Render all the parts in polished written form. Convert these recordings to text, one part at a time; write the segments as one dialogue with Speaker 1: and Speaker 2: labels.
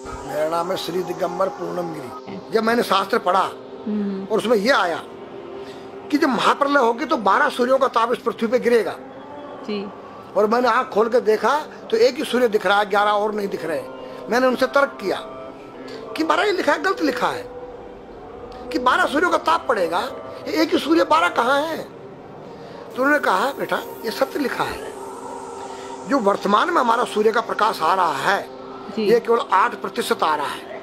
Speaker 1: मेरा नाम है श्री दिगंबर पूर्णम गिरी। जब मैंने शास्त्र पढ़ा और उसमें यह आया कि जब महाप्रलय होगी तो 12 सूर्यों का ताप इस पृथ्वी पे गिरेगा
Speaker 2: जी।
Speaker 1: और मैंने आंख खोल कर देखा तो एक ही सूर्य दिख रहा है, 11 और नहीं दिख रहे। मैंने उनसे तर्क किया कि 12 ही लिखा है, गलत लिखा है कि 12 सूर्यों का ताप पड़ेगा, एक ही सूर्य 12 कहाँ है? तो उन्होंने कहा बेटा ये सत्य लिखा है, जो वर्तमान में हमारा सूर्य का प्रकाश आ रहा है ये केवल 8% आ रहा है।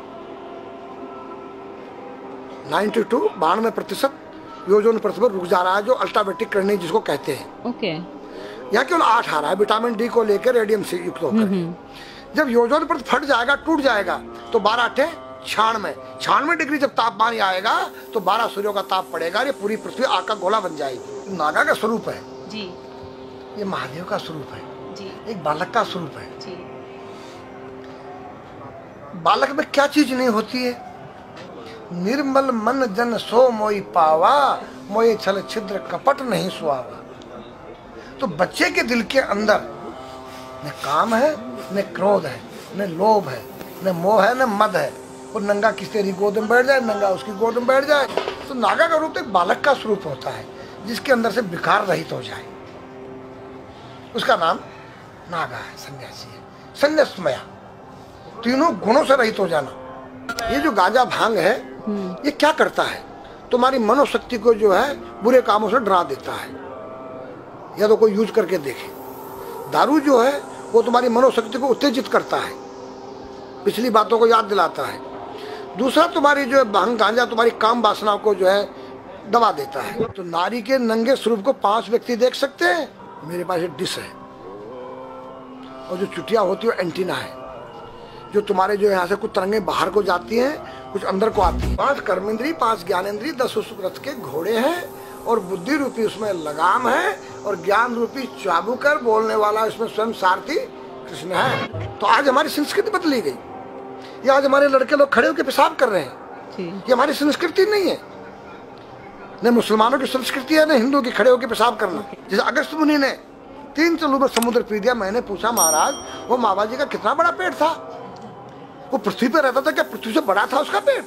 Speaker 1: 92% ओजोन परत पर रुक जा रहा है, जो अल्ट्रावायलेट किरणें जिसको कहते हैं।
Speaker 2: ओके।
Speaker 1: यहाँ केवल 8 आ रहा है विटामिन डी को लेकर, रेडियम से युक्त होकर। जब ओजोन परत फट जाएगा, टूट जाएगा तो 12 96 डिग्री जब तापमान आएगा तो 12 सूर्यों का ताप पड़ेगा। ये पूरी पृथ्वी आग का गोला बन जाएगी। नागा का स्वरूप है
Speaker 2: जी,
Speaker 1: ये महादेव का स्वरूप है
Speaker 2: जी,
Speaker 1: एक बालक का स्वरूप है
Speaker 2: जी।
Speaker 1: बालक में क्या चीज नहीं होती है? निर्मल मन जन सो मोई पावा, मोये छल छिद्र कपट नहीं सुहावा। तो बच्चे के दिल के अंदर न काम है, न क्रोध है, न लोभ है, न मोह है, न मद है। वो नंगा किसी तेरी गोद में बैठ जाए, नंगा उसकी गोद में बैठ जाए। तो नागा का रूप एक बालक का स्वरूप होता है जिसके अंदर से विकार रहित हो जाए, उसका नाम नागा है, सन्यासी है, संन्यासमया, तीनों गुणों से रहित हो जाना। ये जो गांजा भांग है ये क्या करता है? तुम्हारी मनोशक्ति को जो है बुरे कामों से डरा देता है। या तो कोई यूज करके देखे। दारू जो है वो तुम्हारी मनोशक्ति को उत्तेजित करता है, पिछली बातों को याद दिलाता है। दूसरा तुम्हारी जो है भांग गांजा तुम्हारी काम वासना को जो है दबा देता है। तो नारी के नंगे स्वरूप को 5 व्यक्ति देख सकते हैं। मेरे पास एक डिश है और जो चुटिया होती है एंटीना है, जो तुम्हारे जो यहाँ से कुछ तरंगे बाहर को जाती हैं, कुछ अंदर को आती है। 5 कर्मेंद्री, 5 ज्ञानेंद्री, 10 रथ के घोड़े हैं और बुद्धि रूपी उसमें लगाम है और ज्ञान रूपी चाबुकर बोलने वाला इसमें स्वयं सारथी कृष्ण है। तो आज हमारी संस्कृति बदली गई। ये आज हमारे लड़के लोग खड़े होकर पेशाब कर रहे हैं। ये हमारी संस्कृति नहीं है। न मुसलमानों की संस्कृति है, न हिंदुओं की खड़े होकर पेशाब करना। जैसे अगस्त मुनि ने 3 चलू में समुद्र पी दिया। मैंने पूछा महाराज वो मामा जी का कितना बड़ा पेट था? वो पृथ्वी पे रहता था, क्या पृथ्वी से बड़ा था उसका पेट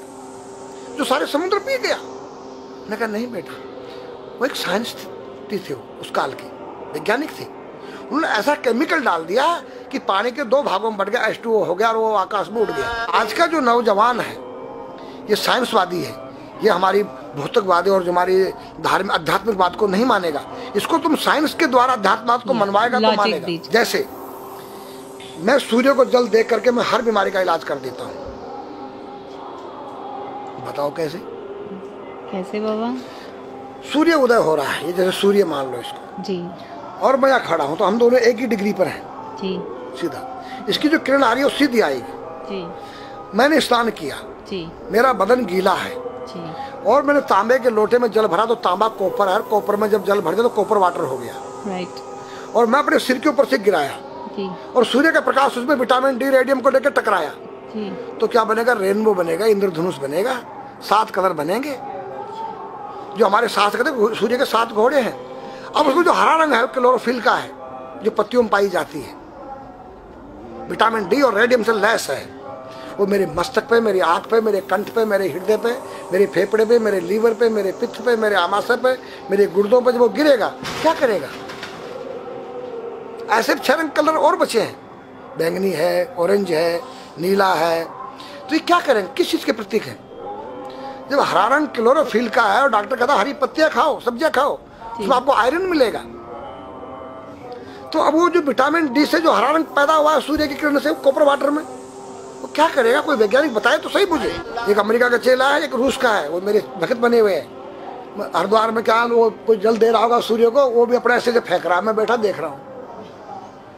Speaker 1: जो सारे समुद्र पी गया? मैंने कहा नहीं बेटा, वो एक साइंस थी, उस काल की वैज्ञानिक थी। उन्होंने ऐसा केमिकल डाल दिया कि पानी के 2 भागों में बढ़ गया, H2O हो गया और वो आकाश में उड़ गया। आज का जो नौजवान है ये साइंसवादी है, ये हमारी भौतिकवादी और जो हमारी धार्मिक आध्यात्मिकवाद को नहीं मानेगा। इसको तुम साइंस के द्वारा अध्यात्मवाद को मनवाएगा तो मानेगा। जैसे मैं सूर्य को जल देख करके मैं हर बीमारी का इलाज कर देता हूँ। बताओ कैसे?
Speaker 2: कैसे बाबा?
Speaker 1: सूर्य उदय हो रहा है, ये जैसे सूर्य मान लो इसको
Speaker 2: जी,
Speaker 1: और मैं यहाँ खड़ा हूँ तो हम दोनों एक ही डिग्री पर हैं
Speaker 2: जी,
Speaker 1: सीधा। इसकी जो किरण आ रही है वो सीधी आएगी।
Speaker 2: जी,
Speaker 1: मैंने स्नान किया
Speaker 2: जी,
Speaker 1: मेरा बदन गीला है
Speaker 2: जी,
Speaker 1: और मैंने तांबे के लोटे में जल भरा तो तांबा कॉपर है, कॉपर में जब जल भर गया तो कॉपर वाटर हो गया।
Speaker 2: राइट।
Speaker 1: और मैं अपने सिर के ऊपर से गिराया
Speaker 2: जी,
Speaker 1: और सूर्य का प्रकाश उसमें विटामिन डी रेडियम को लेकर टकराया
Speaker 2: जी,
Speaker 1: तो क्या बनेगा? रेनबो बनेगा, इंद्रधनुष बनेगा, 7 कलर बनेंगे। जो हमारे 7 कहते सूर्य के 7 घोड़े हैं। अब उसको जो हरा रंग है क्लोरोफिल का है, जो पत्तियों में पाई जाती है, विटामिन डी और रेडियम से लैस है। वो मेरे मस्तक पे, मेरी आंख पे, मेरे कंठ पे, मेरे हृदय पे, मेरे फेफड़े पे, मेरे लीवर पे, मेरे पित्त पे, मेरे आमाशय पे, मेरे गुर्दों पे जब वो गिरेगा क्या करेगा? ऐसे 6 रंग कलर और बचे हैं, बैंगनी है, ऑरेंज है, नीला है। तो ये क्या करेंगे? किस चीज के प्रतीक है? जब हरा रंग क्लोरोफिल का है और डॉक्टर कहता है हरी पत्तियां खाओ, सब्जियां खाओ, उसमें आपको आयरन मिलेगा। तो अब वो जो विटामिन डी से जो हरा रंग पैदा हुआ है सूर्य की किरण से कॉपर वाटर में, वो क्या करेगा? कोई वैज्ञानिक बताए तो सही मुझे। एक अमेरिका का चेला है, एक रूस का है, वो मेरे भक्त बने हुए हैं। हरिद्वार में क्या वो कोई जल दे रहा होगा सूर्य को, वो भी अपने ऐसे फेंक रहा है, मैं बैठा देख रहा हूँ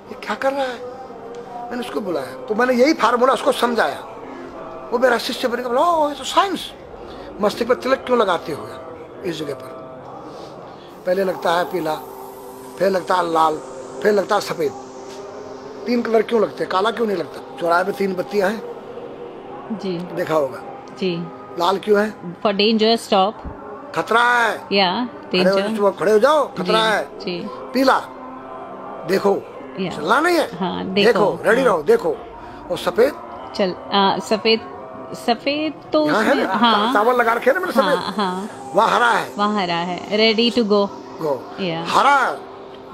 Speaker 1: ये क्या कर रहा है। मैंने उसको बुलाया तो मैंने यही फार्मूला उसको समझाया। वो मेरा शिष्य बनेगा। बोला ओ ये तो साइंस। मस्तिष्क पर तिलक क्यों लगाते हो इस जगह पर? पहले लगता है पीला, फिर लगता है लाल, फिर लगता है सफेद। 3 कलर क्यों लगते हैं? काला क्यों नहीं लगता? चौराहे पे 3 बत्तियां हैं
Speaker 2: जी,
Speaker 1: देखा होगा
Speaker 2: जी।
Speaker 1: लाल क्यों है?
Speaker 2: फॉर डेंजर स्टॉप,
Speaker 1: खतरा है,
Speaker 2: या डेंजर,
Speaker 1: खड़े हो जाओ, खतरा है।
Speaker 2: जी।
Speaker 1: पीला देखो चलना नहीं है,
Speaker 2: हाँ,
Speaker 1: देखो रेडी रहो, देखो। और सफेद
Speaker 2: चल सफेद सफेद तो
Speaker 1: यहाँ है
Speaker 2: उसमें
Speaker 1: ना,
Speaker 2: हाँ
Speaker 1: चावल लगा रखे हैं ना मेरे सफेद,
Speaker 2: हाँ हाँ
Speaker 1: वहाँ हरा है,
Speaker 2: वहाँ हरा है, रेडी टू गो।
Speaker 1: गो
Speaker 2: या
Speaker 1: हरा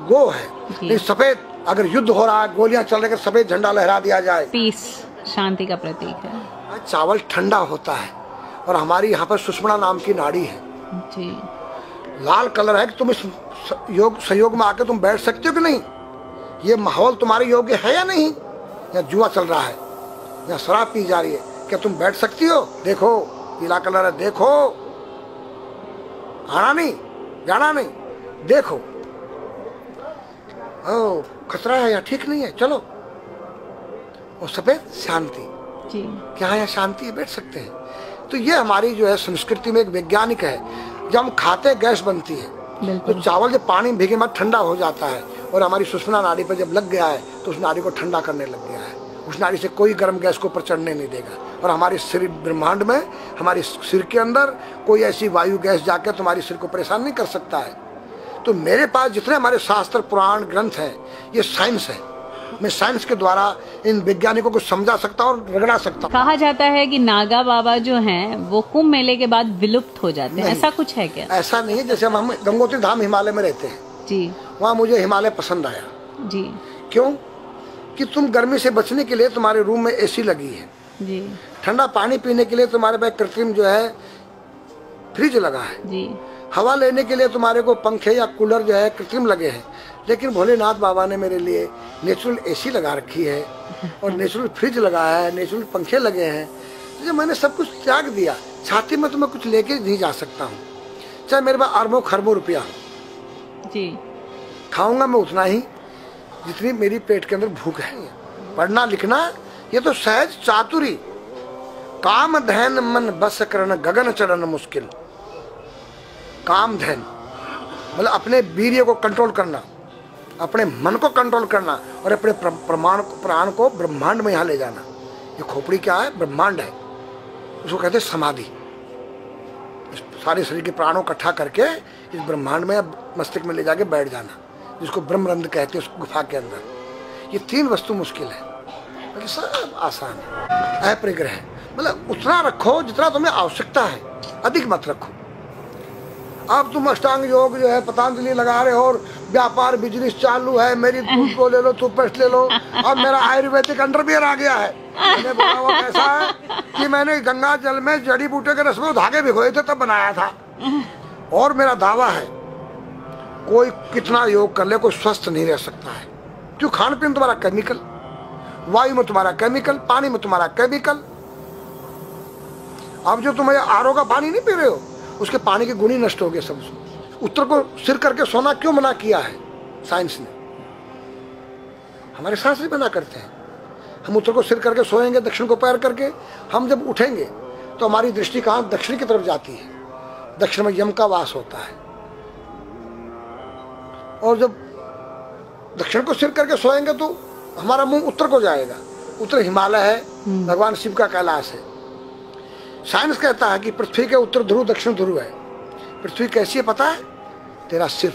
Speaker 1: गो है,
Speaker 2: जी।
Speaker 1: नहीं सफेद अगर युद्ध हो रहा है, गोलियां चल रही है, सफेद झंडा लहरा दिया जाए,
Speaker 2: पीस, शांति का प्रतीक है।
Speaker 1: चावल ठंडा होता है। और हमारी यहाँ पर सुषुम्ना नाम की नाड़ी है,
Speaker 2: जी।
Speaker 1: लाल कलर है कि तुम इस योग सहयोग में आकर तुम बैठ सकते हो कि नहीं, ये माहौल तुम्हारे योग्य है या नहीं, या जुआ चल रहा है या शराब पी जा रही है, क्या तुम बैठ सकती हो? देखो पीला कलर है, देखो, आना नहीं जाना नहीं, देखो ओ खतरा है या ठीक नहीं है, चलो। और सफेद शांति,
Speaker 2: जी।
Speaker 1: क्या यहाँ शांति है, बैठ सकते हैं। तो ये हमारी जो है संस्कृति में एक वैज्ञानिक है। जब हम खाते गैस बनती है, तो चावल जब पानी में भीगे बाद ठंडा हो जाता है और हमारी सुषुम्ना नाड़ी पर जब लग गया है तो उस नाड़ी को ठंडा करने लग गया है। उस नाड़ी से कोई गर्म गैस को ऊपर चढ़ने नहीं देगा। और हमारे सिर ब्रह्मांड में, हमारे सिर के अंदर कोई ऐसी वायु गैस जाकर तुम्हारी सिर को परेशान नहीं कर सकता है। तो मेरे पास जितने हमारे शास्त्र पुराण ग्रंथ हैं, ये साइंस है। मैं साइंस के द्वारा इन वैज्ञानिकों को समझा सकता हूँ और रगड़ा सकता हूँ।
Speaker 2: कहा जाता है कि नागा बाबा जो हैं वो कुंभ मेले के बाद विलुप्त हो जाते हैं, ऐसा कुछ है क्या?
Speaker 1: ऐसा नहीं है। जैसे हम गंगोत्री धाम हिमालय में रहते हैं
Speaker 2: जी,
Speaker 1: वहाँ मुझे हिमालय पसंद आया।
Speaker 2: जी,
Speaker 1: क्यों? कि तुम गर्मी से बचने के लिए तुम्हारे रूम में एसी लगी है,
Speaker 2: जी,
Speaker 1: ठंडा पानी पीने के लिए तुम्हारे पास कृत्रिम जो है फ्रिज लगा है,
Speaker 2: जी,
Speaker 1: हवा लेने के लिए तुम्हारे को पंखे या कूलर जो है कृत्रिम लगे हैं। लेकिन भोलेनाथ बाबा ने मेरे लिए नेचुरल एसी लगा रखी है और नेचुरल फ्रिज लगाया है, नेचुरल पंखे लगे हैं। तो मैंने सब कुछ त्याग दिया। छाती में तो मैं कुछ लेके नहीं जा सकता हूँ, चाहे मेरे पास अरबों खरबों रुपया हो,
Speaker 2: जी।
Speaker 1: खाऊंगा मैं उतना ही जितनी मेरी पेट के अंदर भूख है। पढ़ना लिखना ये तो सहज चातुरी, काम धैन मन बस करन गगन चढ़न मुश्किल। काम धैन मतलब अपने वीर्य को कंट्रोल करना, अपने मन को कंट्रोल करना और अपने प्राण को ब्रह्मांड में यहाँ ले जाना। ये खोपड़ी क्या है? ब्रह्मांड है। उसको कहते हैं समाधि। सारे शरीर के प्राणों इकट्ठा करके इस ब्रह्मांड में मस्तिष्क में ले जाके बैठ जाना, जिसको ब्रह्मरंध्र कहते हैं, उस गुफा के अंदर। ये तीन वस्तु मुश्किल है, बाकी सब आसान है। अपरिग्रह मतलब उतना रखो जितना तुम्हें आवश्यकता है, अधिक मत रखो। अब तुम अष्टांग योग जो है पतंजलि लगा रहे हो और व्यापार बिजनेस चालू है, मेरी दूध को ले लो, टूथपेस्ट ले लो। अब मेरा आयुर्वेदिक अंडरवियर आ गया है। मैंने बोला वो कैसा है कि मैंने गंगा जल में जड़ी बूटे के रस में धागे भिगोए थे तब बनाया था। और मेरा दावा है कोई कितना योग कर ले कोई स्वस्थ नहीं रह सकता है। क्यों? खान पीन तुम्हारा केमिकल, वायु में तुम्हारा केमिकल, पानी में तुम्हारा केमिकल। अब जो तुम आरओ का पानी नहीं पी रहे हो, उसके पानी के गुण ही नष्ट हो गए सब। उत्तर को सिर करके सोना क्यों मना किया है साइंस ने? हमारे शास्त्र मना करते हैं। हम उत्तर को सिर करके सोएंगे, दक्षिण को पैर करके। हम जब उठेंगे तो हमारी दृष्टि कहाँ? दक्षिण की तरफ जाती है। दक्षिण में यम का वास होता है। और जब दक्षिण को सिर करके सोएंगे तो हमारा मुंह उत्तर को जाएगा। उत्तर हिमालय है, भगवान शिव का कैलाश है। साइंस कहता है कि पृथ्वी के उत्तर ध्रुव दक्षिण ध्रुव है। पृथ्वी कैसी है पता है? तेरा सिर,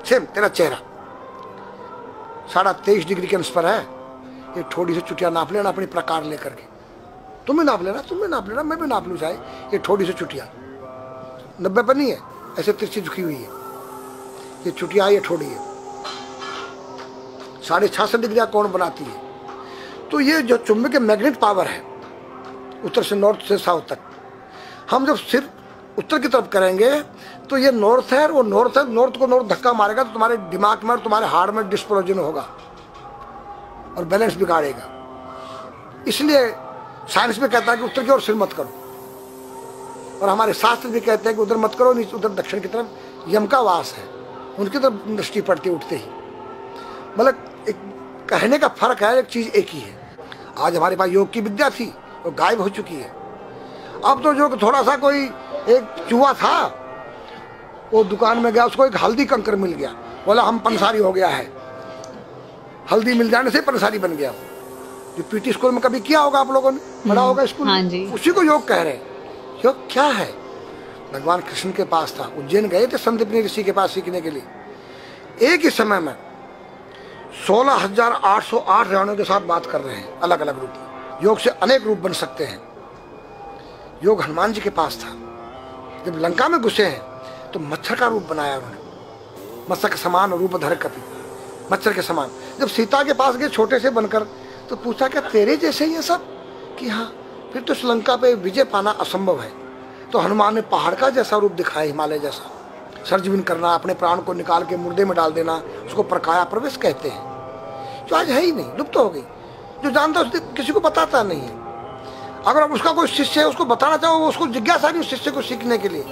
Speaker 1: सेम तेरा चेहरा 23.5 डिग्री के अंश पर है। ये थोड़ी सी चुटिया नाप लेना अपनी प्रकार लेकर के। तुम भी नाप लेना, तुम भी नाप लेना, मैं भी नाप लूँ चाहे। ये थोड़ी सी चुटिया 90 पर नहीं है, ऐसे तिरछी झुकी हुई है। ये चुटिया ये थोड़ी है, 66.5 डिग्री कोण बनाती है। तो ये जो चुंबकीय मैग्नेट पावर है उत्तर से नॉर्थ से साउथ तक, हम जब सिर उत्तर की तरफ करेंगे तो ये नॉर्थ है, वो नॉर्थ है। नॉर्थ को नॉर्थ धक्का मारेगा तो तुम्हारे दिमाग में और तुम्हारे हार्ट में डिस्प्रोजन होगा और बैलेंस बिगाड़ेगा। इसलिए साइंस में कहता है कि उत्तर की ओर सिर मत करो, और हमारे शास्त्र भी कहते हैं कि उधर मत करो, नीचे उधर दक्षिण की तरफ यम का वास है, उनकी तरफ दृष्टि पड़ती उठते ही। मतलब एक कहने का फर्क है, एक चीज एक ही है। आज हमारे पास योग की विद्या थी वो गायब हो चुकी है। अब तो जो थोड़ा सा कोई एक चूहा था, वो दुकान में गया, उसको एक हल्दी कंकर मिल गया, बोला हम पंसारी हो गया है। हल्दी मिल जाने से पंसारी बन गया। जो पीटी स्कूल में कभी किया होगा आप लोगों ने, पढ़ा होगा स्कूल में, उसी को योग कह रहे हैं। योग क्या है? भगवान कृष्ण के पास था, उज्जैन गए थे संदीपनी ऋषि के पास सीखने के लिए। एक ही समय में 16,808 रानियों के साथ बात कर रहे हैं, अलग अलग रूप में। योग से अनेक रूप बन सकते हैं। योग हनुमान जी के पास था। जब लंका में घुसे हैं तो मच्छर का रूप बनाया उन्होंने, मत्स्य के समान रूप धर कपि, मच्छर के समान। जब सीता के पास गए छोटे से बनकर तो पूछा क्या तेरे जैसे ही है सब? कि हाँ। फिर तो श्रीलंका पे विजय पाना असंभव है। तो हनुमान ने पहाड़ का जैसा रूप दिखाया, हिमालय जैसा, सर्जविन करना, अपने प्राण को निकाल के मुर्दे में डाल देना, उसको प्रकाया प्रवेश कहते हैं, जो आज है ही नहीं, लुप्त हो गई। जो जानता है किसी को बताता नहीं है। अगर उसका कोई शिष्य है उसको बताना चाहो, उसको जिज्ञासा नहीं उस शिष्य को सीखने के लिए।